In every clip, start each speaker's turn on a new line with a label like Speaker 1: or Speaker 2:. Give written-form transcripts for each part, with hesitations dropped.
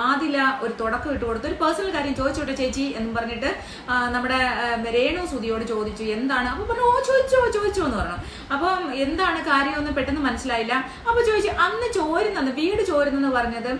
Speaker 1: ആദില ഒരു തുടക്കം ഇട്ട് കൊടുത്തു. ഒരു പേഴ്സണൽ കാര്യം ചോദിച്ചോട്ടെ ചേച്ചി എന്ന് പറഞ്ഞിട്ട് നമ്മുടെ രേണു സുധിയോട് ചോദിച്ചു എന്താണ്. അപ്പൊ പറഞ്ഞു ഓ ചോദിച്ചോ എന്ന് പറഞ്ഞു. അപ്പം എന്താണ് കാര്യമൊന്നും പെട്ടെന്ന് മനസ്സിലായില്ല. അപ്പൊ ചോദിച്ചു അന്ന് വീട് ചോരുന്നെന്ന് പറഞ്ഞത്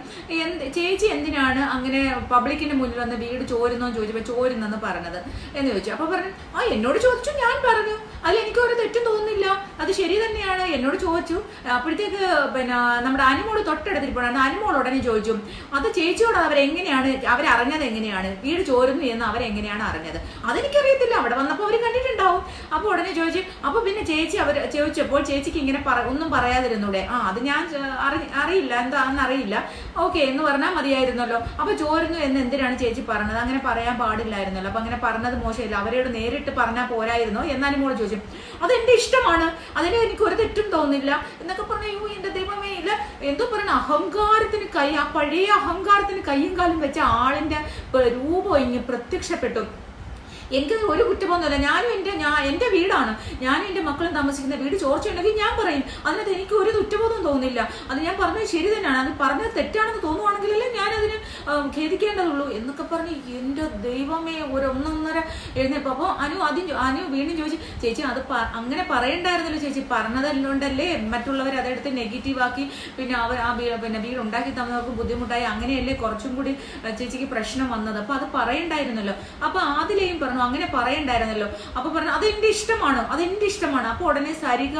Speaker 1: ചേച്ചി എന്തിനാണ് അങ്ങനെ പബ്ലിക്കിന്റെ മുന്നിൽ വന്ന് വീട് ചോരുന്നോന്ന് ചോദിച്ചപ്പോ ചോരുന്നെന്ന് പറഞ്ഞത് എന്ന് ചോദിച്ചു. അപ്പൊ പറഞ്ഞു എന്നോട് ചോദിച്ചു, ഞാൻ പറഞ്ഞു, അതിൽ എനിക്ക് ഒരു തെറ്റും തോന്നുന്നില്ല, അത് ശരി തന്നെയാണ്, എന്നോട് ചോദിച്ചു. അപ്പോഴത്തേക്ക് പിന്നെ നമ്മുടെ അനുമോള് തൊട്ടടുത്തിരിപ്പോഴാണ്. അനുമോൾ ഉടനെ ചോദിച്ചു അത് ചേച്ചിയോട് അവരറിഞ്ഞത് എങ്ങനെയാണ്, വീട് ചോരുന്നു എന്ന് അവരെങ്ങനെയാണ് അറിഞ്ഞത്? അതെനിക്കറിയത്തില്ല, അവിടെ വന്നപ്പോൾ അവർ കണ്ടിട്ടുണ്ടാവും. അപ്പൊ ഉടനെ ചോദിച്ചു അപ്പൊ പിന്നെ ചേച്ചി അവർ ചോദിച്ചപ്പോൾ ചേച്ചിക്ക് ഇങ്ങനെ ഒന്നും പറയാതിരുന്നൂടെ? അത് ഞാൻ അറിയില്ല, എന്താണെന്ന് അറിയില്ല, ഓക്കെ എന്ന് പറഞ്ഞാൽ മതിയായിരുന്നല്ലോ. അപ്പൊ ചോരുന്നു എന്ന് എന്തിനാണ് ചേച്ചി പറഞ്ഞത്? അങ്ങനെ പറയാൻ പാടില്ലായിരുന്നല്ലോ, അപ്പൊ അങ്ങനെ പറഞ്ഞത് മോശമില്ല, അവരോട് നേരിട്ട് പറഞ്ഞാൽ പോരായിരുന്നോ എന്നാലും മോള് ചോദിച്ചു. അതെന്റെ ഇഷ്ടമാണ്, അതിന് എനിക്ക് ഒരു തെറ്റും തോന്നില്ല എന്നൊക്കെ പറഞ്ഞു. എന്റെ ദൈവമേ, ഇല്ല എന്തോ പറയുന്ന അഹങ്കാരത്തിന് ആ പഴയ അഹങ്കാരത്തിന് കയ്യും കാലും വെച്ച ആളിന്റെ രൂപം ഇങ്ങനെ പ്രത്യക്ഷപ്പെട്ടു. എനിക്ക് ഒരു കുറ്റമൊന്നുമില്ല, എന്റെ വീടാണ്, ഞാനും എന്റെ മക്കളും താമസിക്കുന്ന വീട് ചോർച്ചയുണ്ടെങ്കിൽ ഞാൻ പറയും, അതിനകത്ത് എനിക്ക് ഒരു കുറ്റബോധം തോന്നില്ല. അത് ഞാൻ പറഞ്ഞത് ശരി തന്നെയാണ്, അത് പറഞ്ഞത് തെറ്റാണെന്ന് തോന്നുവാണെങ്കിലല്ലേ ഞാനതിന് ഖേദിക്കേണ്ടതുള്ളൂ എന്നൊക്കെ പറഞ്ഞ് എന്റെ ദൈവമേ ഒന്നൊന്നര എഴുന്നേപ്പ്. അപ്പോൾ അനു വീണ്ടും ചോദിച്ചു ചേച്ചി അത് അങ്ങനെ പറയണ്ടായിരുന്നല്ലോ ചേച്ചി, പറഞ്ഞതല്ലോണ്ടല്ലേ മറ്റുള്ളവർ അതെടുത്ത് നെഗറ്റീവാക്കി പിന്നെ വീട് ഉണ്ടാക്കി തന്നവർക്ക് ബുദ്ധിമുട്ടായി, അങ്ങനെയല്ലേ കുറച്ചും കൂടി ചേച്ചിക്ക് പ്രശ്നം വന്നത്, അപ്പൊ അത് പറയണ്ടായിരുന്നല്ലോ. അപ്പൊ ആദിലയും പറഞ്ഞു അങ്ങനെ പറയണ്ടായിരുന്നല്ലോ. അപ്പൊ പറഞ്ഞു അതെന്റെ ഇഷ്ടമാണ്. അപ്പൊ ഉടനെ സരിക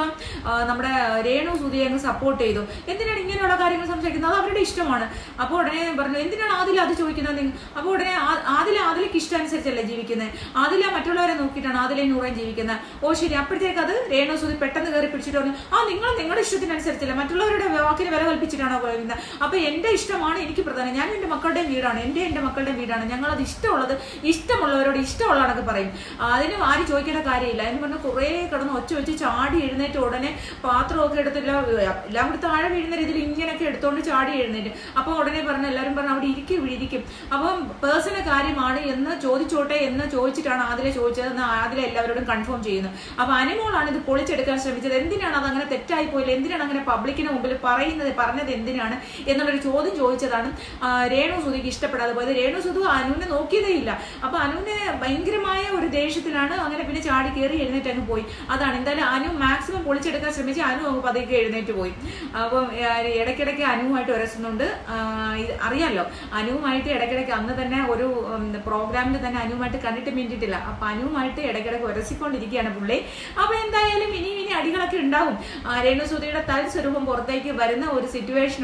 Speaker 1: നമ്മുടെ രേണു സുധിയെ അങ്ങ് സപ്പോർട്ട് ചെയ്തു. എന്തിനാണ് ഇങ്ങനെയുള്ള കാര്യങ്ങൾ സംസാരിക്കുന്നത്, അത് അവരുടെ ഇഷ്ടമാണ്. അപ്പൊ ഉടനെ പറഞ്ഞു എന്തിനാണ് ആദില അത് ചോദിക്കുന്നത്? അപ്പൊ ഉടനെ ആദിലക്ക് ഇഷ്ടാനുസരിച്ചല്ലേ ജീവിക്കുന്നത്, ആദില മറ്റുള്ളവരെ നോക്കിയിട്ടാണ് ആദിലയും നൂറേയും ജീവിക്കുന്നത്. ഓ ശരി. അപ്പോഴത്തേക്ക് അത് രേണു സുധി പെട്ടെന്ന് കയറി പിടിച്ചിട്ട് പറഞ്ഞു നിങ്ങൾ നിങ്ങളുടെ ഇഷ്ടത്തിനനുസരിച്ചല്ല മറ്റുള്ളവരുടെ വാക്കിന് വില കൽപ്പിച്ചിട്ടാണോ പറയുന്നത്? അപ്പൊ എന്റെ ഇഷ്ടമാണ് എനിക്ക് പ്രധാനം, ഞാനും എന്റെ മക്കളുടെയും വീടാണ്, എന്റെ മക്കളുടെ വീടാണ്, ഞങ്ങളത് ഇഷ്ടമുള്ളവരോട് ഇഷ്ടമുള്ളതാണ് പറയും, അതിന് ആരും ചോദിക്കേണ്ട കാര്യമില്ല എന്ന് പറഞ്ഞാൽ കുറെ കിടന്ന് ഒച്ച വെച്ച് ചാടി എഴുന്നേറ്റ് ഉടനെ പാത്രമൊക്കെ എടുത്തില്ല എല്ലാം കൂടി താഴെ വീഴുന്ന രീതിയിൽ ഇങ്ങനെയൊക്കെ എടുത്തോണ്ട് ചാടി എഴുന്നേറ്റ്. അപ്പൊ ഉടനെ പറഞ്ഞു എല്ലാവരും പറഞ്ഞു അവിടെ ഇരിക്കും. അപ്പം പേഴ്സണൽ കാര്യമാണ് എന്ന് ചോദിച്ചോട്ടെ എന്ന് ചോദിച്ചിട്ടാണ് ആദില ചോദിച്ചത് എന്ന് ആദില എല്ലാവരോടും കൺഫേം ചെയ്യുന്നു. അപ്പൊ അനുമോളാണ് ഇത് പൊളിച്ചെടുക്കാൻ ശ്രമിച്ചത്. എന്തിനാണ് അത് അങ്ങനെ തെറ്റായി പോയില്ല, എന്തിനാണ് അങ്ങനെ പബ്ലിക്കിന് മുമ്പിൽ പറഞ്ഞത് എന്തിനാണ് എന്നുള്ളൊരു ചോദ്യം ചോദിച്ചതാണ് രേണു സുധിക്ക് ഇഷ്ടപ്പെടാതെ പോയത്. രേണു സുധു അനുവിനെ നോക്കിയതേ ഇല്ല. അപ്പൊ അനുവിനെ ഭയങ്കരമായ ഒരു ദേഷ്യത്തിലാണ് അങ്ങനെ പിന്നെ ചാടി കയറി എഴുന്നേറ്റ് അങ്ങ് പോയി. അതാണ് എന്തായാലും അനു മാക്സിമം പൊളിച്ചെടുക്കാൻ ശ്രമിച്ച് അനു അങ്ങ് പതുക്കെ എഴുന്നേറ്റ് പോയി. അപ്പം ഇടയ്ക്കിടയ്ക്ക് അനുവുമായിട്ട് ഉരസുന്നുണ്ട്. അറിയാലോ അനുവുമായിട്ട് ഇടയ്ക്കിടയ്ക്ക് അന്ന് തന്നെ ഒരു പ്രോഗ്രാമിൽ തന്നെ അനുവുമായിട്ട് കണ്ടിട്ട് മിണ്ടിട്ടില്ല. അപ്പൊ അനുവുമായിട്ട് ഇടയ്ക്കിടയ്ക്ക് ഉരസിക്കൊണ്ടിരിക്കുകയാണ് പുള്ളി. അപ്പൊ എന്തായാലും ഇനി അടികളൊക്കെ ഉണ്ടാവും. രേണു സുധിയുടെ തൽ സ്വരൂപം പുറത്തേക്ക് വരുന്ന ഒരു സിറ്റുവേഷൻ